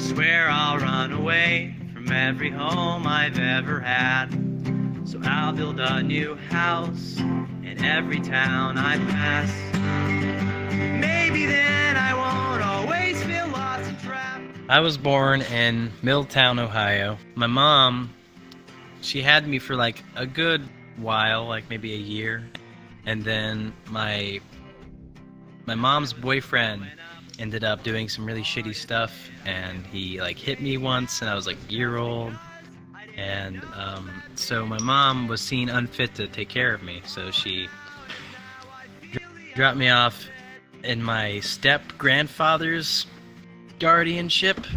swear I'll run away from every home I've ever had. So I'll build a new house in every town I pass. Maybe then I won't always feel lost and trapped. I was born in Middletown, Ohio. My mom, she had me for like a good while, like maybe a year. And then my mom's boyfriend ended up doing some really shitty stuff, and he like hit me once, and I was like a year old. And so my mom was seen unfit to take care of me, so she dropped me off in my step-grandfather's guardianship,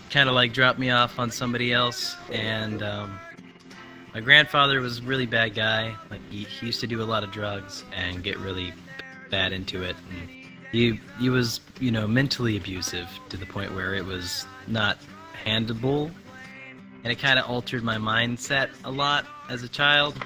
kind of like dropped me off on somebody else. And my grandfather was a really bad guy. Like he used to do a lot of drugs and get really bad into it. And he was, you know, mentally abusive to the point where it was not handleable. And it kind of altered my mindset a lot as a child.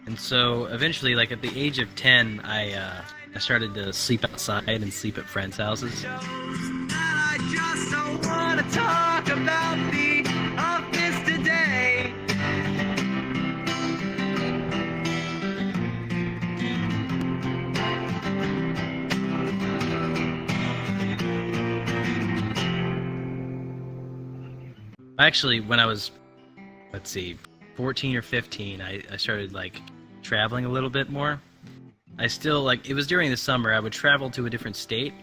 And so eventually, like at the age of 10, I started to sleep outside and sleep at friends' houses. I just don't want to talk about the office today. Actually, when I was, 14 or 15, I started like traveling a little bit more. I still, like, it was during the summer, I would travel to a different state,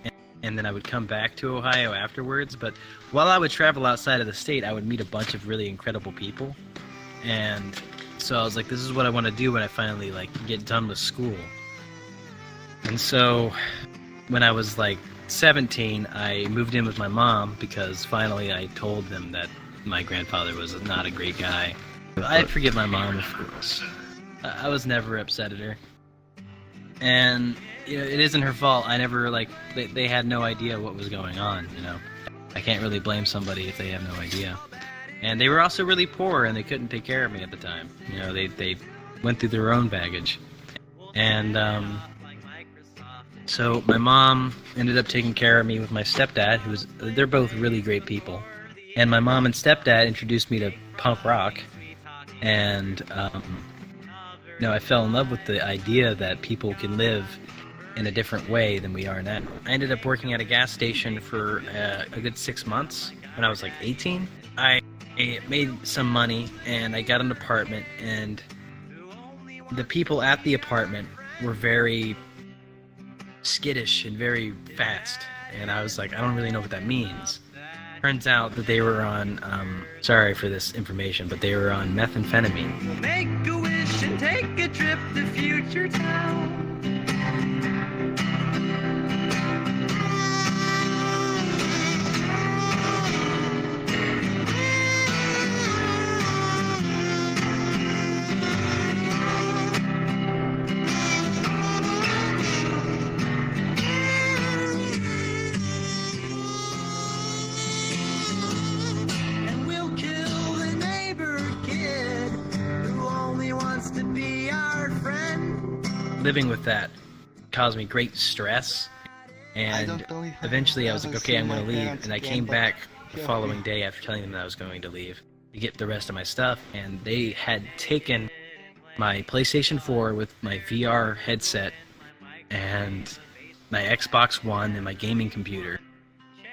and then I would come back to Ohio afterwards. But while I would travel outside of the state, I would meet a bunch of really incredible people. And so I was like, this is what I want to do when I finally like get done with school. And so when I was like 17, I moved in with my mom because finally I told them that my grandfather was not a great guy. I forgive my mom, of course. I was never upset at her. And you know, it isn't her fault. I never, like, they had no idea what was going on, you know. I can't really blame somebody if they have no idea. And they were also really poor, and they couldn't take care of me at the time. You know, they went through their own baggage. And so my mom ended up taking care of me with my stepdad, they're both really great people. And my mom and stepdad introduced me to punk rock. And you know, I fell in love with the idea that people can live in a different way than we are now. I ended up working at a gas station for a good 6 months when I was like 18. I made some money and I got an apartment, and the people at the apartment were very skittish and very fast. And I was like, I don't really know what that means. Turns out that they were on, sorry for this information, but they were on methamphetamine. We'll make a wish and take a trip to future town. Living with that caused me great stress, and eventually I was like, okay, I'm going to leave. And I came back the following day after telling them that I was going to leave to get the rest of my stuff, and they had taken my PlayStation 4 with my VR headset and my Xbox One and my gaming computer.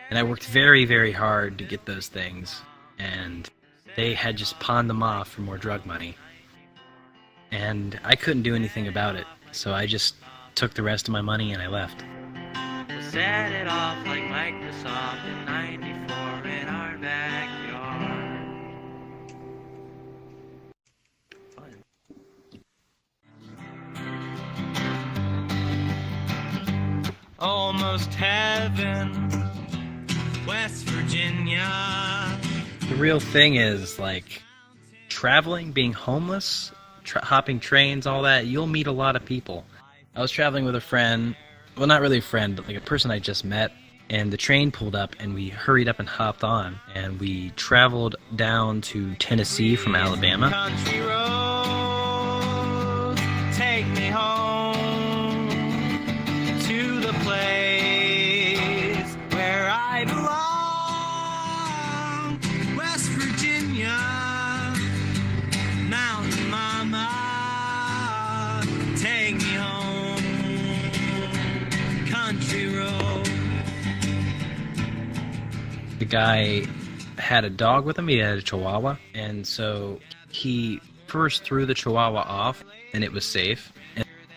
And I worked very, very hard to get those things, and they had just pawned them off for more drug money. And I couldn't do anything about it. So I just took the rest of my money and I left. We'll set it off like Microsoft in '94 in our backyard. Almost heaven, West Virginia. The real thing is, like, traveling, being homeless, hopping trains, all that, you'll meet a lot of people. I was traveling with a friend, well, not really a friend, but like a person I just met, and the train pulled up and we hurried up and hopped on, and we traveled down to Tennessee from Alabama. Country roads, take me home to the place where I belong. The guy had a dog with him. He had a Chihuahua, and so he first threw the Chihuahua off, and it was safe.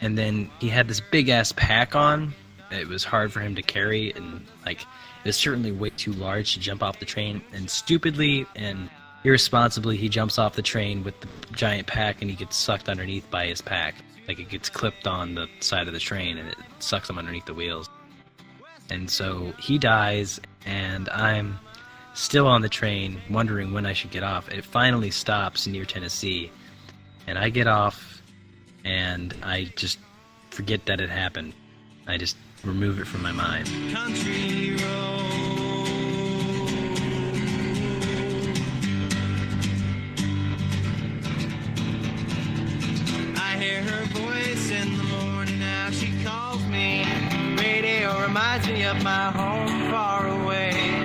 And then he had this big ass pack on. It was hard for him to carry, and like it was certainly way too large to jump off the train. And stupidly and irresponsibly, he jumps off the train with the giant pack, and he gets sucked underneath by his pack. Like it gets clipped on the side of the train, and it sucks him underneath the wheels. And so he dies, and I'm still on the train, wondering when I should get off. It finally stops near Tennessee, and I get off, and I just forget that it happened. I just remove it from my mind. Country road. I hear her voice in the morning now she calls me. Radio reminds me of my home far away.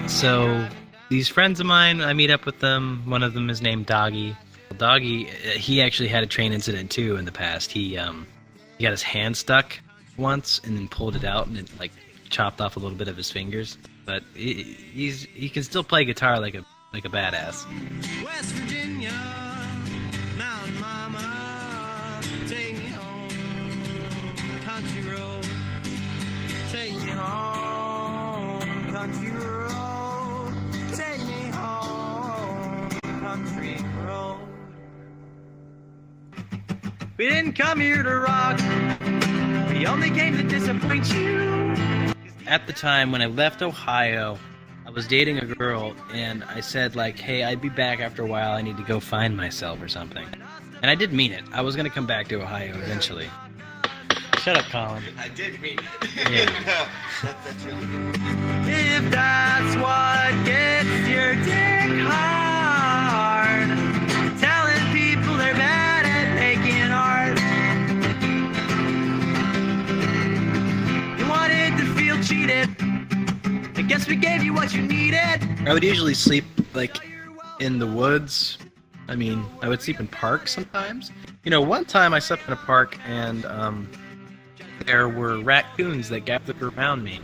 So these friends of mine, I meet up with them. One of them is named Doggy. Doggy, he actually had a train incident too in the past. He got his hand stuck once and then pulled it out, and it like chopped off a little bit of his fingers. But he can still play guitar like a badass. West Virginia, Mountain Mama, take me home. Country road, take me home. Country road, take me home. Country road. We didn't come here to rock. We only came to disappoint you. At the time when I left Ohio, I was dating a girl, and I said like, hey, I'd be back after a while. I need to go find myself or something. And I did mean it. I was going to come back to Ohio eventually. Shut up, Colin. I did mean it. Yeah. That's really good. If that's what gets your dick hard, telling people they're bad at making art. You wanted to feel cheated. I guess we gave you what you needed. I would usually sleep like in the woods. I mean, I would sleep in parks sometimes. You know, one time I slept in a park, and there were raccoons that gathered around me.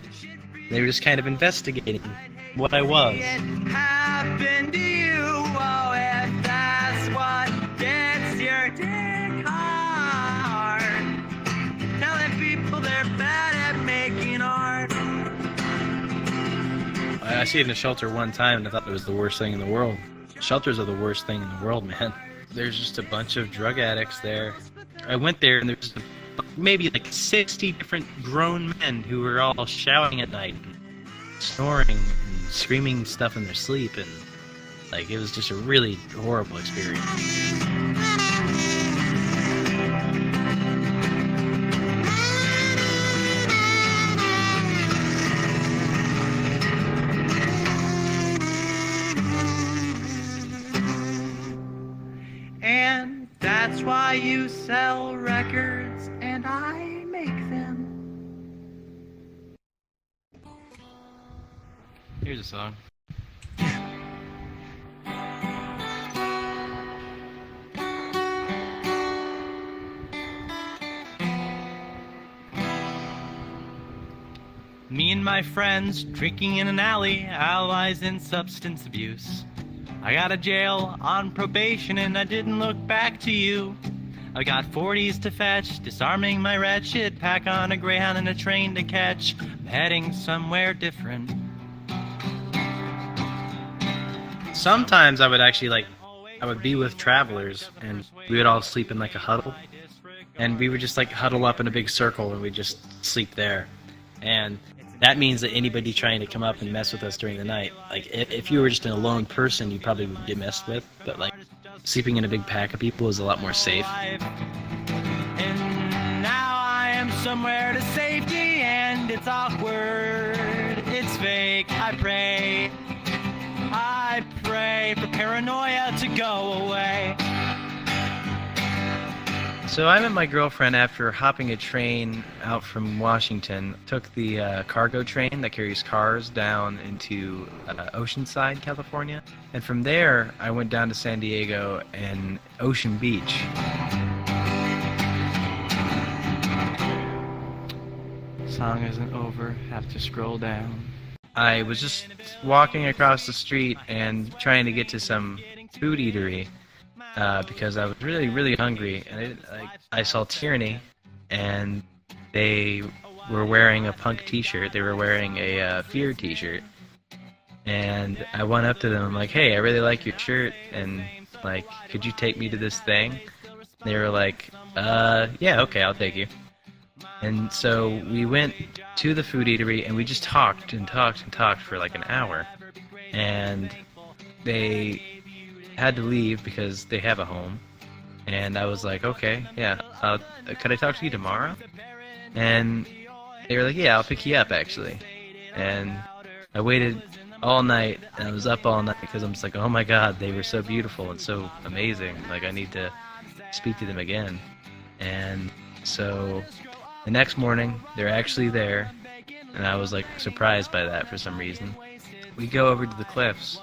They were just kind of investigating what I was. It happened to you. Oh, if that's what gets your dick hard, telling people they're bad at making art. I stayed in a shelter one time, and I thought it was the worst thing in the world. Shelters are the worst thing in the world, man. There's just a bunch of drug addicts there. I went there, and there's maybe like 60 different grown men who were all shouting at night, and snoring and screaming stuff in their sleep, and like it was just a really horrible experience. And that's why you sell records and I make them. Here's a song. Me and my friends drinking in an alley, allies in substance abuse. I got a jail on probation and I didn't look back to you. I got 40s to fetch, disarming my red shit, pack on a Greyhound and a train to catch. I'm heading somewhere different. Sometimes I would actually I would be with travelers, and we would all sleep in like a huddle, and we would just like huddle up in a big circle, and we'd just sleep there. And that means that anybody trying to come up and mess with us during the night, like if you were just an alone person, you probably would get messed with, but like sleeping in a big pack of people is a lot more safe. And now I am somewhere to safety, and it's awkward, it's fake. I pray for paranoia to go away. So I met my girlfriend after hopping a train out from Washington. Took the cargo train that carries cars down into Oceanside, California. And from there, I went down to San Diego and Ocean Beach. Song isn't over, have to scroll down. I was just walking across the street and trying to get to some food eatery because I was really, really hungry. And I saw Tyranny, and they were wearing a punk T-shirt. They were wearing a Fear T-shirt, and I went up to them. I'm like, "Hey, I really like your shirt, and like, could you take me to this thing?" They were like, yeah, okay, I'll take you." And so we went to the food eatery, and we just talked and talked and talked for like an hour. And they had to leave because they have a home. And I was like, "Okay, yeah, could I talk to you tomorrow?" And they were like, "Yeah, I'll pick you up, actually." And I waited all night, and I was up all night because I'm just like, "Oh my God, they were so beautiful and so amazing. Like, I need to speak to them again." And so the next morning, they're actually there, and I was like surprised by that for some reason. We go over to the cliffs,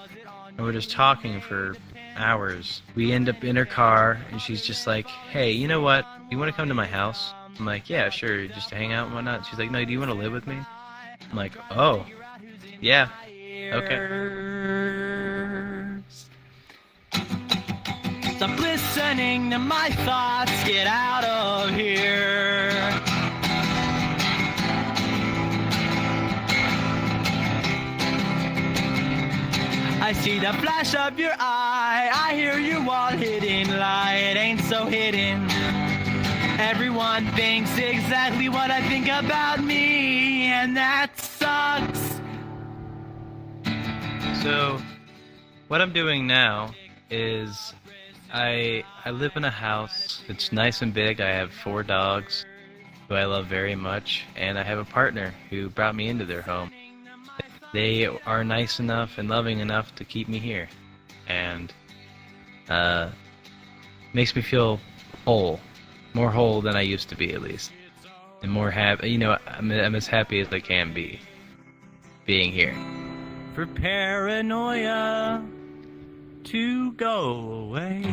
and we're just talking for hours. We end up in her car, and she's just like, "Hey, you know what? You want to come to my house?" I'm like, "Yeah, sure, just to hang out and whatnot." She's like, "No, do you want to live with me?" I'm like, "Oh, yeah, okay." Stop listening to my thoughts, get out of here. I see the flash of your eye, I hear you all hidden lie, it ain't so hidden. Everyone thinks exactly what I think about me, and that sucks. So, what I'm doing now is I live in a house. It's nice and big. I have 4 dogs who I love very much, and I have a partner who brought me into their home. They are nice enough and loving enough to keep me here, and makes me feel whole, more whole than I used to be, at least, and more happy. You know, I'm as happy as I can be being here. For paranoia to go away.